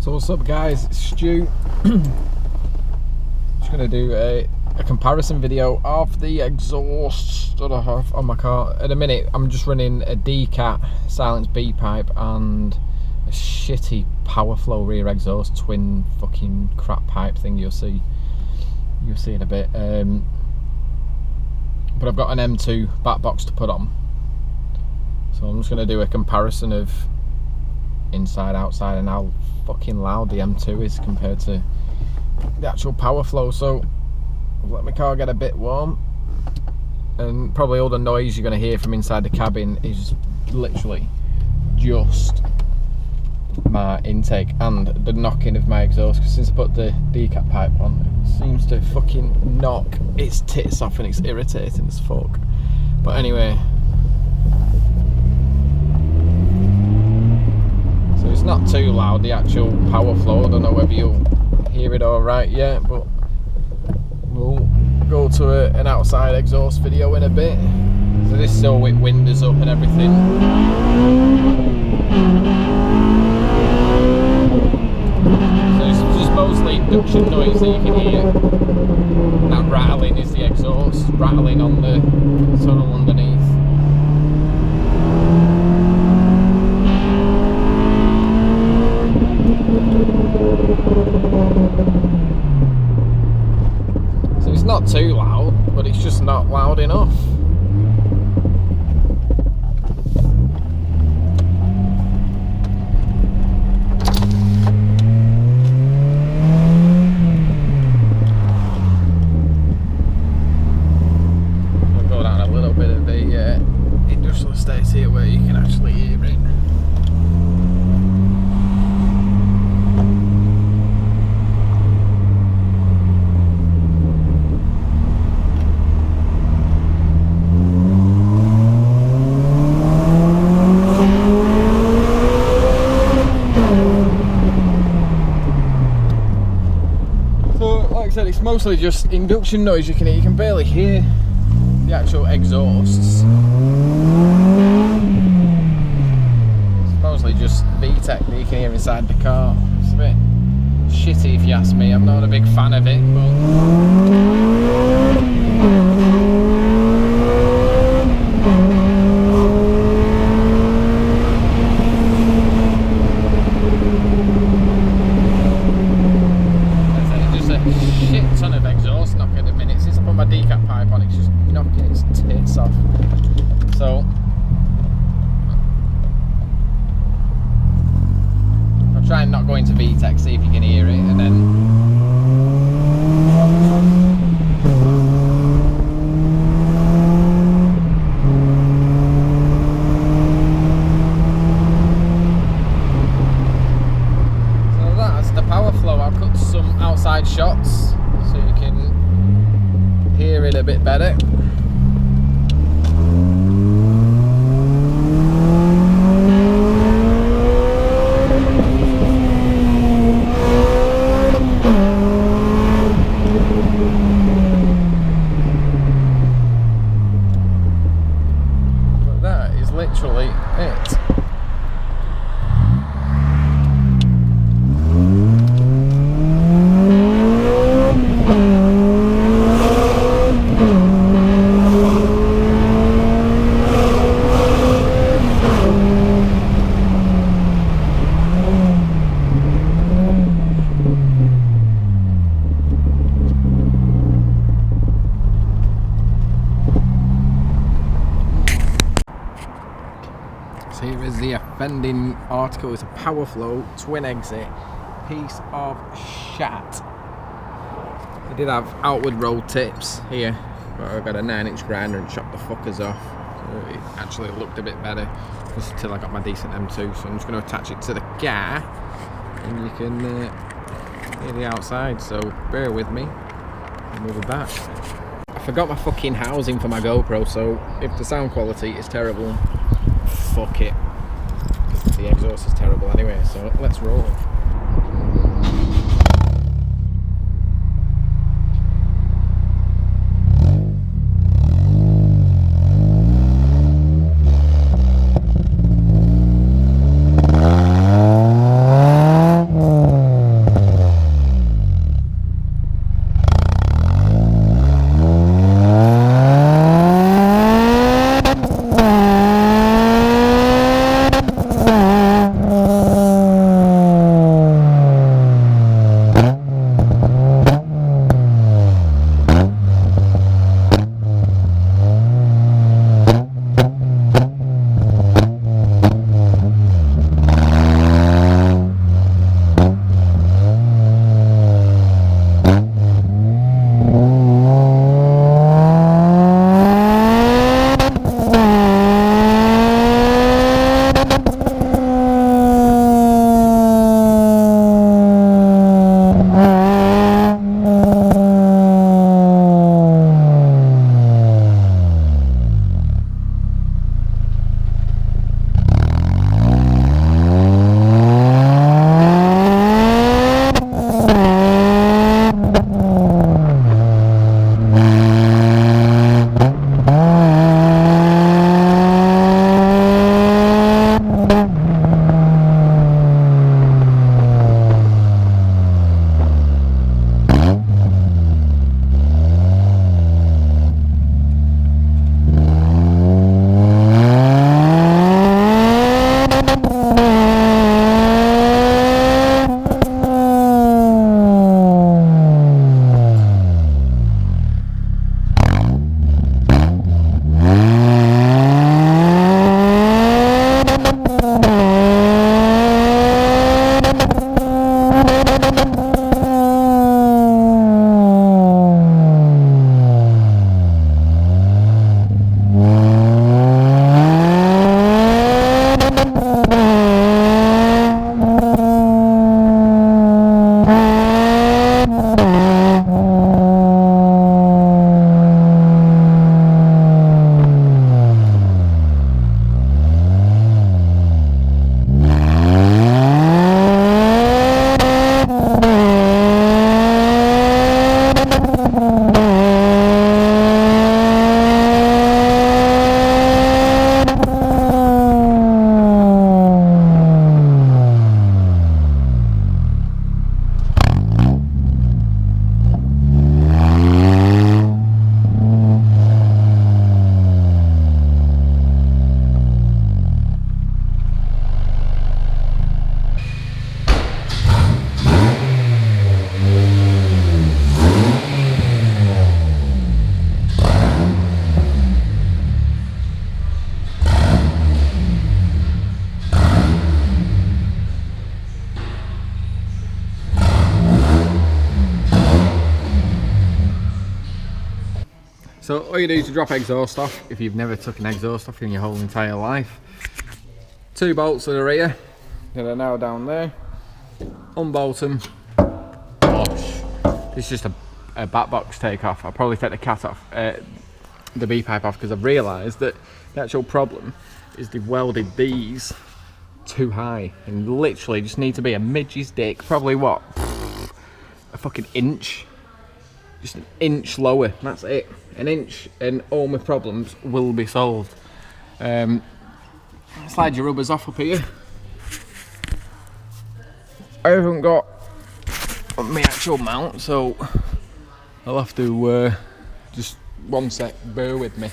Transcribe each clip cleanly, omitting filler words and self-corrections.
So what's up guys, it's Stu. Just going to do a comparison video of the exhausts that I have on my car. At the minute I'm just running a decaf silenced B pipe and a shitty Powerflow rear exhaust twin fucking crap pipe thing. You'll see in a bit. But I've got an M2 backbox to put on, so I'm just going to do a comparison of inside, outside, and how fucking loud the M2 is compared to the actual Powerflow. So I've let my car get a bit warm, and probably all the noise you're going to hear from inside the cabin is literally just my intake and the knocking of my exhaust, because since I put the decaf pipe on, it seems to fucking knock its tits off and it's irritating as fuck. But anyway, so it's not too loud, the actual Powerflow. I don't know whether you'll hear it alright yet, but we'll go to an outside exhaust video in a bit. So this is all with windows up and everything. So it's just mostly induction noise that you can hear. That rattling is the exhaust rattling on the tunnel underneath. So it's not too loud, but it's just not loud enough. I'll go down a little bit of the industrial estate here where you can actually hear it. It's mostly just induction noise you can hear. You can barely hear the actual exhausts. It's mostly just VTEC that you can hear inside the car. It's a bit shitty if you ask me. I'm not a big fan of it, but shit ton of exhaust knock at the minute. Since I put my decaf pipe on, it's just knocking its tits off. So I'll try and not go into VTEC, see if you can hear it, and then so that's the Powerflow. I'll cut some outside shots so you can hear it a bit better. But that is literally it. So here is the offending article. It's a Powerflow twin exit piece of shat. I did have outward roll tips here, but I got a 9-inch grinder and chopped the fuckers off. So it actually looked a bit better just until I got my decent M2. So I'm just going to attach it to the car and you can hear the outside. So bear with me and we'll be back. I forgot my fucking housing for my GoPro, so if the sound quality is terrible, fuck it, because the exhaust is terrible anyway. So let's roll. So all you do to drop exhaust off, if you've never took an exhaust off in your whole entire life, 2 bolts that are here, that are now down there, unbolt them. Oh, it's just a back box take off. I'll probably take the cat off, the B pipe off, because I've realised that the actual problem is they've welded these too high and literally just need to be a midge's dick, probably what, a fucking inch, just an inch lower, that's it, an inch, and all my problems will be solved. Slide your rubbers off up here. I haven't got my actual mount, so I'll have to just one sec, bear with me.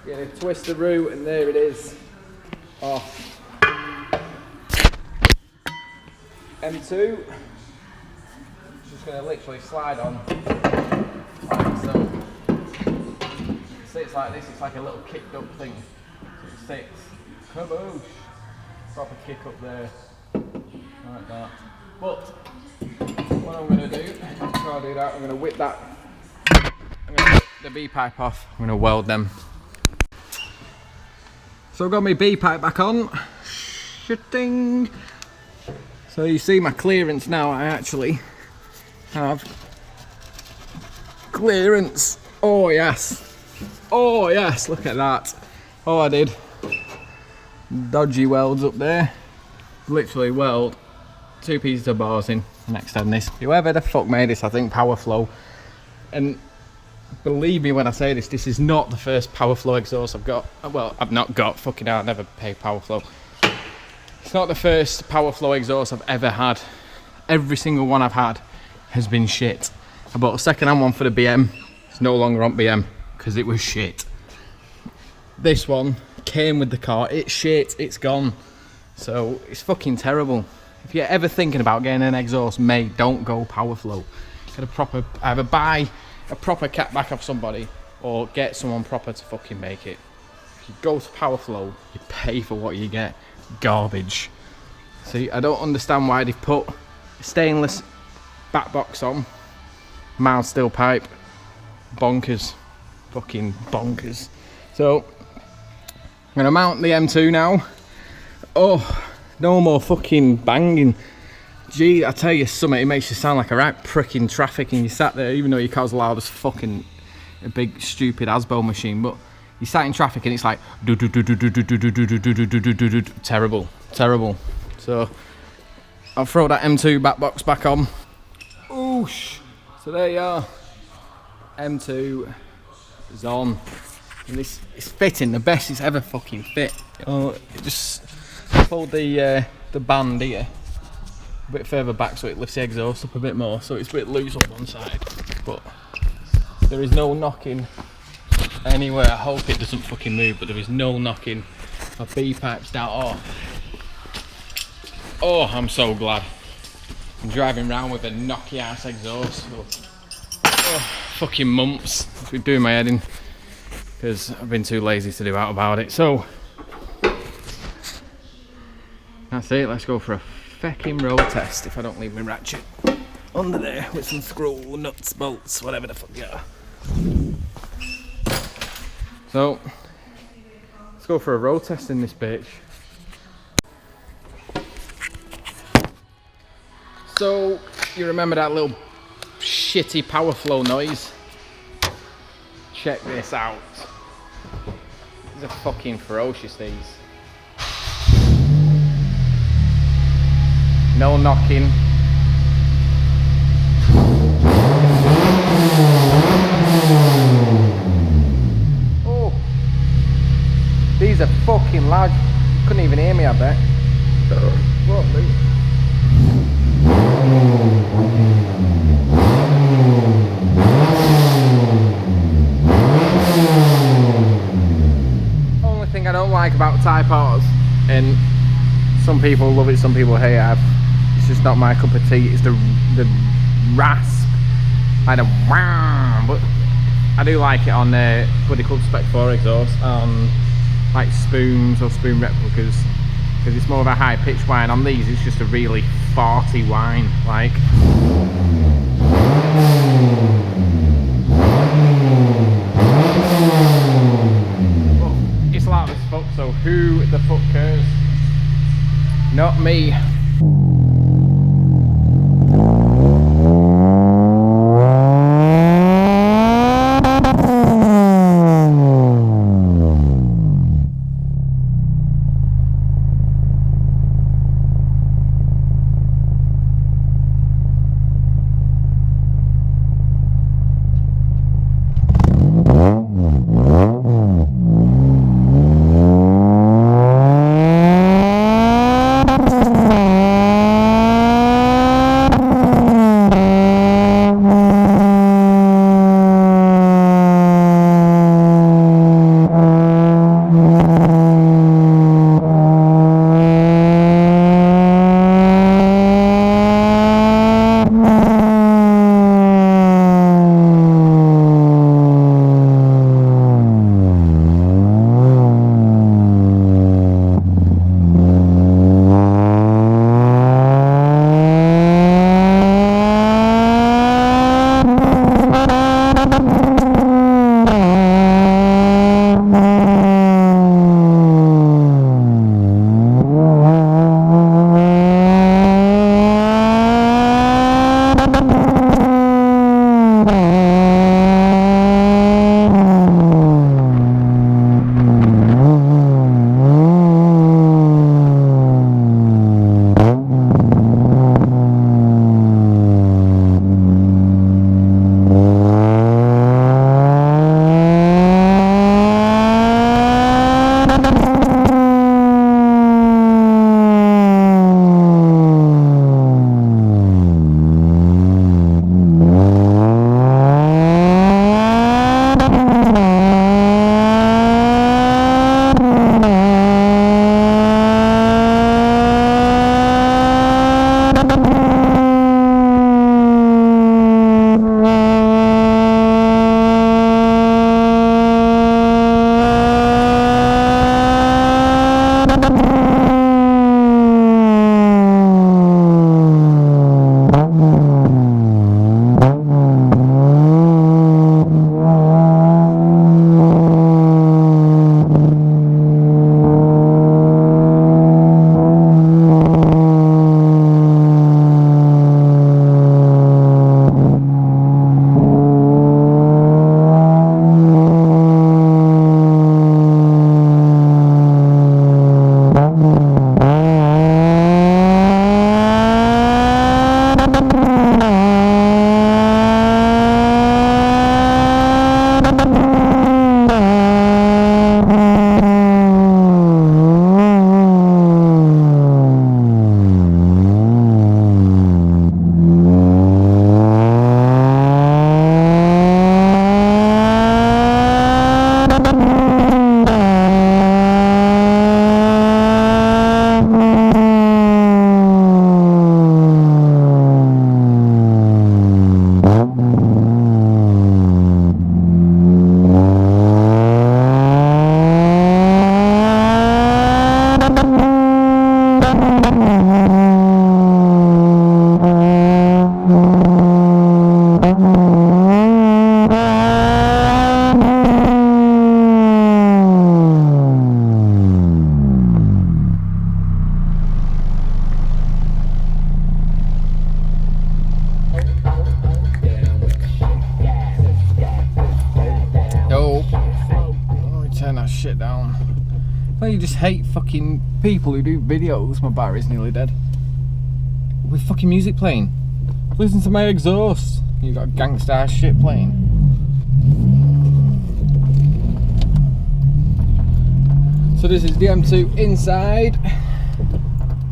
Gonna twist the root, and there it is. Off. M2. Just gonna literally slide on like so. It sits like this, it's like a little kicked up thing. So it sits, kaboosh, proper kick up there, like that. But what I'm gonna do, before I do that, I'm gonna whip that, I'm gonna whip the B pipe off, I'm gonna weld them. So I've got my B pipe back on, shitting. So you see my clearance now, I actually have clearance. Oh yes, oh yes, look at that. Oh, I did dodgy welds up there, literally weld 2 pieces of bars in and extend this. Whoever the fuck made this, I think Powerflow, and believe me when I say this, this is not the first Powerflow exhaust I've got. Well, I've not got, fucking hell, I never pay Powerflow. It's not the first Powerflow exhaust I've ever had. Every single one I've had has been shit. I bought a second-hand one for the BM. It's no longer on BM because it was shit. This one came with the car. It's shit. It's gone. So it's fucking terrible. If you're ever thinking about getting an exhaust made, don't go Powerflow. Get a proper, either buy a proper cat back off somebody or get someone proper to fucking make it. If you go to Powerflow, you pay for what you get. Garbage. See, I don't understand why they've put a stainless back box on, mild steel pipe. Bonkers. Fucking bonkers. So I'm gonna mount the M2 now. Oh, no more fucking banging. Gee, I tell you something, it makes you sound like a right prick in traffic, and you sat there, even though your car's loud as fucking a big stupid Asbo machine, but you sat in traffic and it's like terrible, terrible. So I'll throw that M2 back box back on. Oosh. So there you are. M2 is on. And this is fitting the best it's ever fucking fit. Oh, it just pulled the band here a bit further back so it lifts the exhaust up a bit more, so it's a bit loose on one side, but there is no knocking anywhere. I hope it doesn't fucking move, but there is no knocking my B pipes down. Oh, I'm so glad. I'm driving around with a knocky ass exhaust. Oh, fucking months. It's been doing my head in because I've been too lazy to do out about it. So that's it. Let's go for a fecking road test if I don't leave my ratchet under there with some screw nuts, bolts, whatever the fuck they are. So let's go for a road test in this bitch. So you remember that little shitty Powerflow noise? Check this out. These are fucking ferocious, these. No knocking. Oh, these are fucking loud. Couldn't even hear me, I bet. What, mate? Only thing I don't like about Type R's, and some people love it, some people hate it. It's just not my cup of tea. It's the rasp, like the wow. But I do like it on what they call Spec 4 exhaust, like spoons or spoon replicas. because it's more of a high pitched whine. On these it's just a really farty whine, like. But it's loud as fuck, so who the fuck cares? Not me. Shit down. Well, you just hate fucking people who do videos. My battery's nearly dead. With fucking music playing. Listen to my exhaust. You got gangsta ass shit playing. So this is the M2 inside.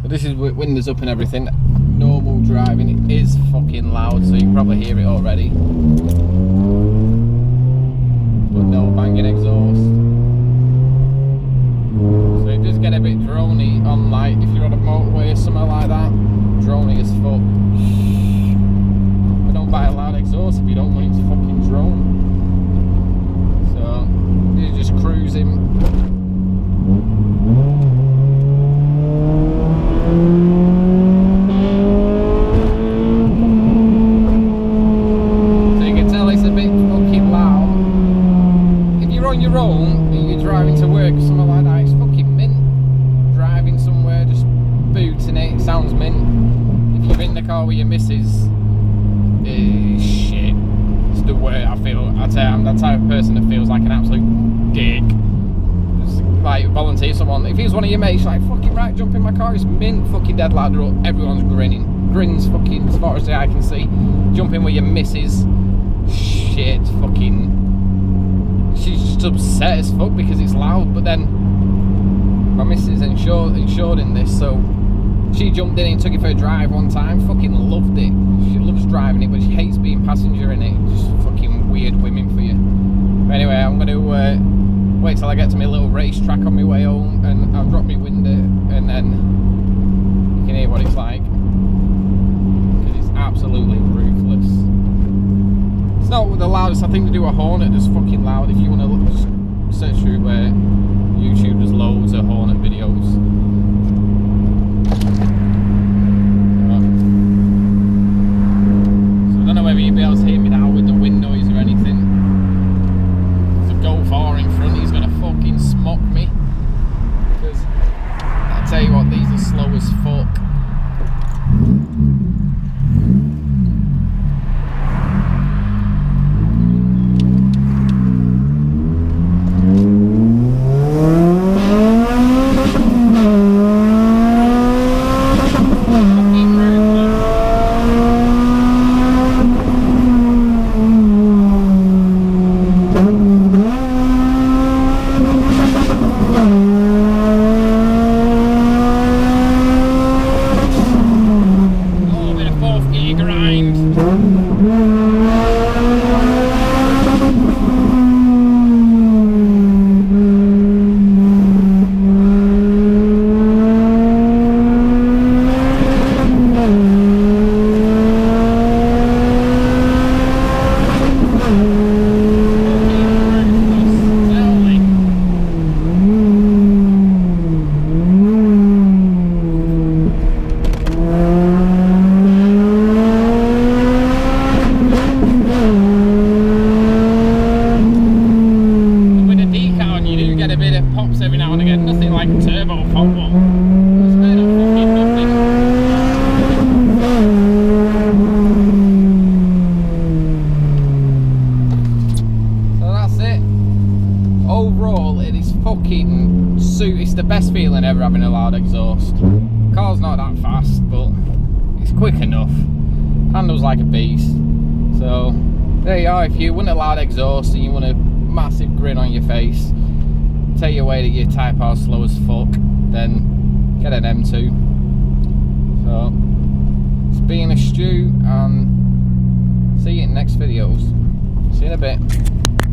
So this is with windows up and everything. Normal driving, it is fucking loud, so you can probably hear it already. But no banging exhaust. So it does get a bit drony on, like, if you're on a motorway or something like that. Drony as fuck. But don't buy a loud exhaust if you don't want it to fucking drone. So you're just cruising. your own and you're driving to work or something like that, it's fucking mint. Driving somewhere, just booting it sounds mint. If you're in the car with your missus, shit. It's the way I feel. I tell you, I'm that type of person that feels like an absolute dick. Just like volunteer someone. If he's one of your mates, like fucking right, jump in my car. It's mint, fucking dead ladder up. Everyone's grinning. Grins fucking as far as the eye can see. Jump in with your missus. Shit, fucking. She's just upset as fuck because it's loud. But then my missus insured in this, so she jumped in and took it for a drive one time. Fucking loved it. She loves driving it, but she hates being passenger in it. Just fucking weird women for you. But anyway, I'm going to wait till I get to my little racetrack on my way home, and I'll drop my window, and then you can hear what it's like. Because it's absolutely ruthless. It's not the loudest. I think they do a Hornet that's fucking loud. If you want to look, just search through where YouTube does loads of Hornet videos. So I don't know whether you'll be able to hear me now with the wind noise or anything. If I go far in front, he's gonna fucking smock me. Because I tell you what, these are slow as fuck. It's the best feeling ever having a loud exhaust. Car's not that fast, but it's quick enough. Handles like a beast. So there you are. If you want a loud exhaust and you want a massive grin on your face, tell you away that your tyre power's slow as fuck, then get an M2. So it's been a Stu, and see you in the next videos. See you in a bit.